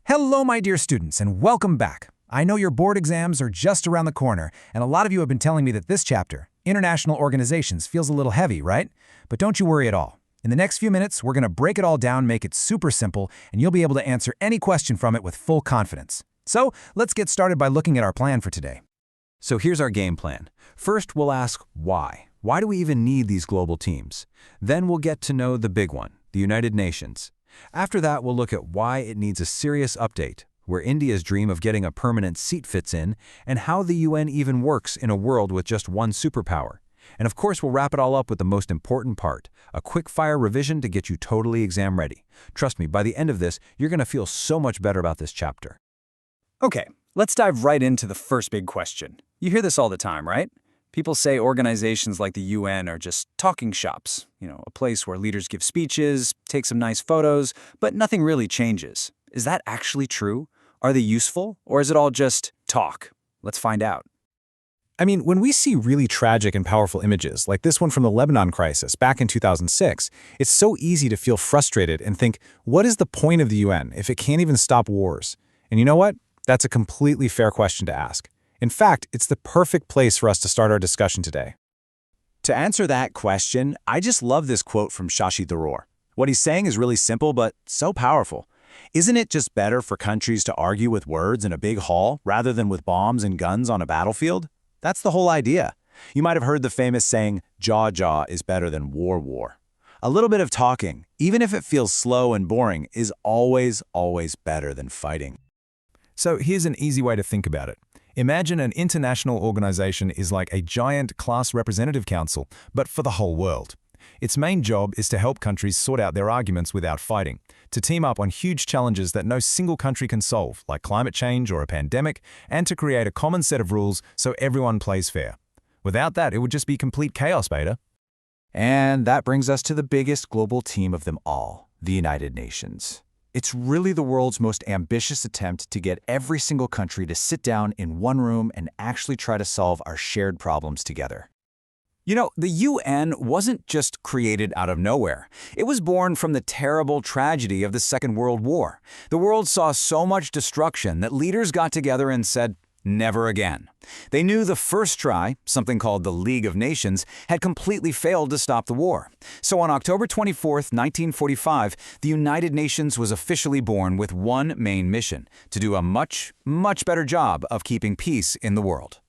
Hello, my dear students, and welcome back. I know your board exams are just around the corner, and a lot of you have been telling me that this chapter, International Organizations, feels a little heavy, right? But don't you worry at all. In the next few minutes, we're going to break it all down, make it super simple, and you'll be able to answer any question from it with full confidence. So, let's get started by looking at our plan for today. So here's our game plan. First, we'll ask why. Why do we even need these global teams? Then we'll get to know the big one, the United Nations. After that, we'll look at why it needs a serious update, where India's dream of getting a permanent seat fits in, and how the UN even works in a world with just one superpower. And of course, we'll wrap it all up with the most important part, a quick-fire revision to get you totally exam ready. Trust me, by the end of this, you're going to feel so much better about this chapter. Okay, let's dive right into the first big question. You hear this all the time, right? People say organizations like the UN are just talking shops, a place where leaders give speeches, take some nice photos, but nothing really changes. Is that actually true? Are they useful, or is it all just talk? Let's find out. I mean, when we see really tragic and powerful images, like this one from the Lebanon crisis back in 2006, it's so easy to feel frustrated and think, what is the point of the UN if it can't even stop wars? And you know what? That's a completely fair question to ask. In fact, it's the perfect place for us to start our discussion today. To answer that question, I just love this quote from Shashi Tharoor. What he's saying is really simple, but so powerful. Isn't it just better for countries to argue with words in a big hall rather than with bombs and guns on a battlefield? That's the whole idea. You might have heard the famous saying, jaw is better than war. A little bit of talking, even if it feels slow and boring, is always better than fighting. So here's an easy way to think about it. Imagine an international organization is like a giant class representative council, but for the whole world. Its main job is to help countries sort out their arguments without fighting, to team up on huge challenges that no single country can solve, like climate change or a pandemic, and to create a common set of rules so everyone plays fair. Without that, it would just be complete chaos, Beta. And that brings us to the biggest global team of them all, the United Nations. It's really the world's most ambitious attempt to get every single country to sit down in one room and actually try to solve our shared problems together. The UN wasn't just created out of nowhere. It was born from the terrible tragedy of the Second World War. The world saw so much destruction that leaders got together and said, never again. They knew the first try, something called the League of Nations, had completely failed to stop the war. So on October 24, 1945, the United Nations was officially born with one main mission, to do a much better job of keeping peace in the world.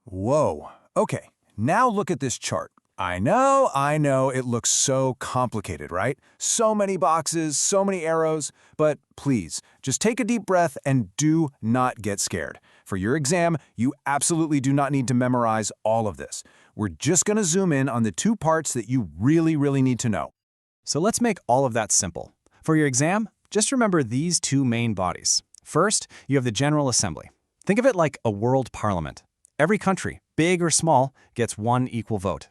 Whoa, okay, now look at this chart. I know, it looks so complicated, right? So many boxes, so many arrows, but please, just take a deep breath and do not get scared. For your exam, you absolutely do not need to memorize all of this. We're just going to zoom in on the two parts that you really need to know. So let's make all of that simple. For your exam, just remember these two main bodies. First, you have the General Assembly. Think of it like a world parliament. Every country, big or small, gets one equal vote.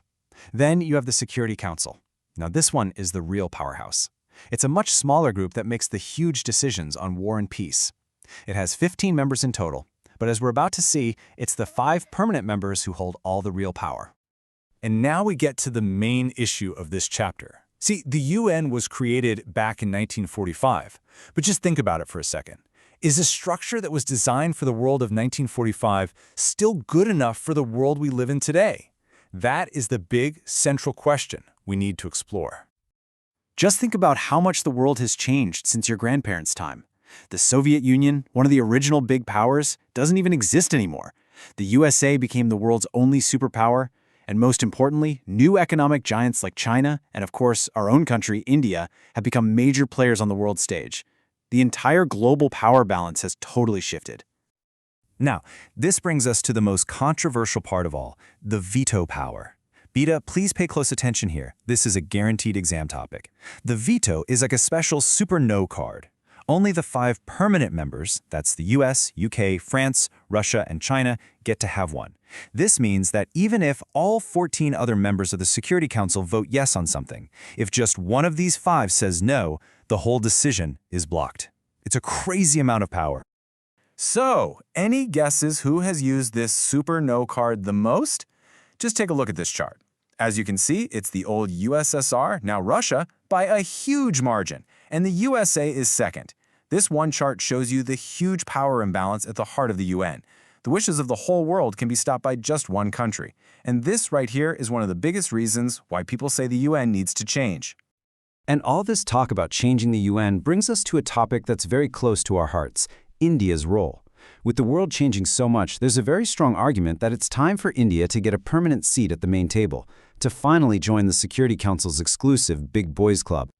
Then you have the Security Council. Now this one is the real powerhouse. It's a much smaller group that makes the huge decisions on war and peace. It has 15 members in total, but as we're about to see, it's the 5 permanent members who hold all the real power. And now we get to the main issue of this chapter. See, the UN was created back in 1945, but just think about it for a second. Is a structure that was designed for the world of 1945 still good enough for the world we live in today? That is the big central question we need to explore. Just think about how much the world has changed since your grandparents' time. The Soviet Union, one of the original big powers, doesn't even exist anymore. The USA became the world's only superpower, and most importantly, new economic giants like China and, of course, our own country, India, have become major players on the world stage. The entire global power balance has totally shifted. Now, this brings us to the most controversial part of all, the veto power. Beta, please pay close attention here. This is a guaranteed exam topic. The veto is like a special super no card. Only the 5 permanent members, that's the US, UK, France, Russia, and China, get to have one. This means that even if all 14 other members of the Security Council vote yes on something, if just one of these 5 says no, the whole decision is blocked. It's a crazy amount of power. So, any guesses who has used this super no card the most? Just take a look at this chart. As you can see, it's the old USSR, now Russia, by a huge margin, and the USA is second. This one chart shows you the huge power imbalance at the heart of the UN. The wishes of the whole world can be stopped by just one country. And this right here is one of the biggest reasons why people say the UN needs to change. And all this talk about changing the UN brings us to a topic that's very close to our hearts, India's role. With the world changing so much, there's a very strong argument that it's time for India to get a permanent seat at the main table, to finally join the Security Council's exclusive Big Boys Club.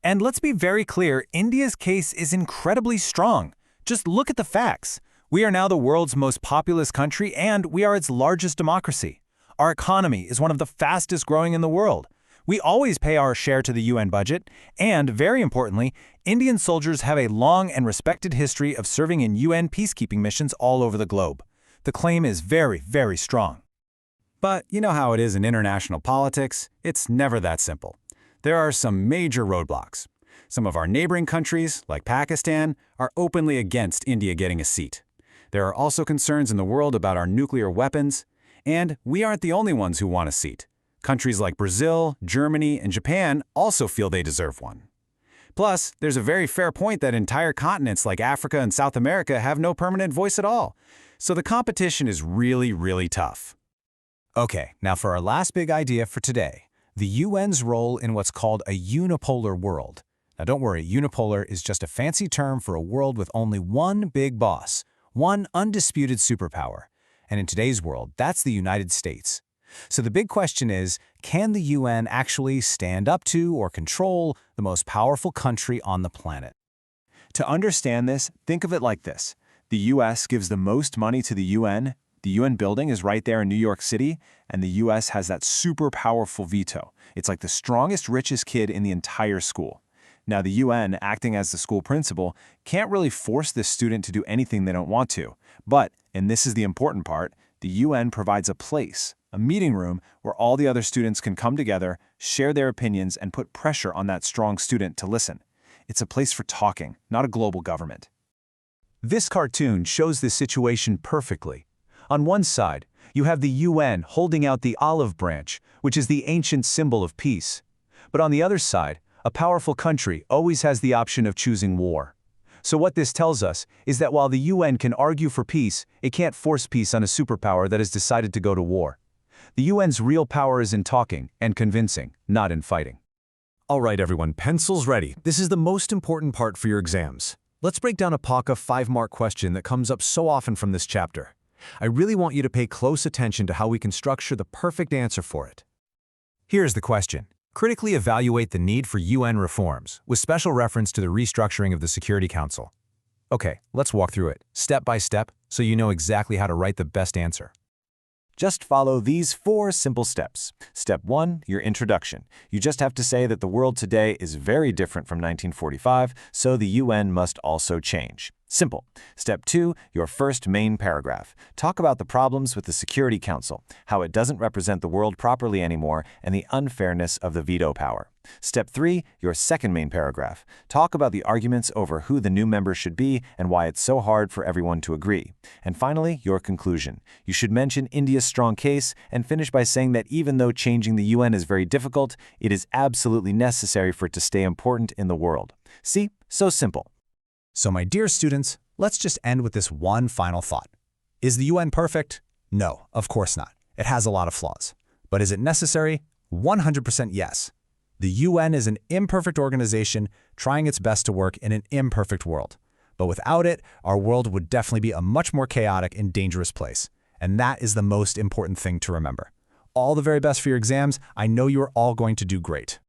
And let's be very clear, India's case is incredibly strong. Just look at the facts. We are now the world's most populous country, and we are its largest democracy. Our economy is one of the fastest growing in the world. We always pay our share to the UN budget, and, very importantly, Indian soldiers have a long and respected history of serving in UN peacekeeping missions all over the globe. The claim is very, very strong. But you know how it is in international politics? It's never that simple. There are some major roadblocks. Some of our neighboring countries, like Pakistan, are openly against India getting a seat. There are also concerns in the world about our nuclear weapons, and we aren't the only ones who want a seat. Countries like Brazil, Germany, and Japan also feel they deserve one. Plus, there's a very fair point that entire continents like Africa and South America have no permanent voice at all. So the competition is really, really tough. Okay, now for our last big idea for today, the UN's role in what's called a unipolar world. Now don't worry, unipolar is just a fancy term for a world with only one big boss, one undisputed superpower. And in today's world, that's the United States. So the big question is, can the UN actually stand up to or control the most powerful country on the planet? To understand this, think of it like this. The US gives the most money to the UN. The UN building is right there in New York City, and the US has that super powerful veto. It's like the strongest, richest kid in the entire school. Now, the UN, acting as the school principal, can't really force this student to do anything they don't want to. But, and this is the important part, the UN provides a place, a meeting room where all the other students can come together, share their opinions, and put pressure on that strong student to listen. It's a place for talking, not a global government. This cartoon shows this situation perfectly. On one side, you have the UN holding out the olive branch, which is the ancient symbol of peace. But on the other side, a powerful country always has the option of choosing war. So what this tells us is that while the UN can argue for peace, it can't force peace on a superpower that has decided to go to war. The UN's real power is in talking and convincing, not in fighting. All right, everyone, pencils ready. This is the most important part for your exams. Let's break down a POCA 5-mark question that comes up so often from this chapter. I really want you to pay close attention to how we can structure the perfect answer for it. Here's the question. Critically evaluate the need for UN reforms, with special reference to the restructuring of the Security Council. Okay, let's walk through it, step by step, so you know exactly how to write the best answer. Just follow these 4 simple steps. Step 1, your introduction. You just have to say that the world today is very different from 1945, so the UN must also change. Simple. Step 2, your first main paragraph. Talk about the problems with the Security Council, how it doesn't represent the world properly anymore, and the unfairness of the veto power. Step 3, your second main paragraph. Talk about the arguments over who the new member should be and why it's so hard for everyone to agree. And finally, your conclusion. You should mention India's strong case and finish by saying that even though changing the UN is very difficult, it is absolutely necessary for it to stay important in the world. See? So simple. So my dear students, let's just end with this one final thought. Is the UN perfect? No, of course not. It has a lot of flaws. But is it necessary? 100% yes. The UN is an imperfect organization trying its best to work in an imperfect world. But without it, our world would definitely be a much more chaotic and dangerous place. And that is the most important thing to remember. All the very best for your exams. I know you are all going to do great.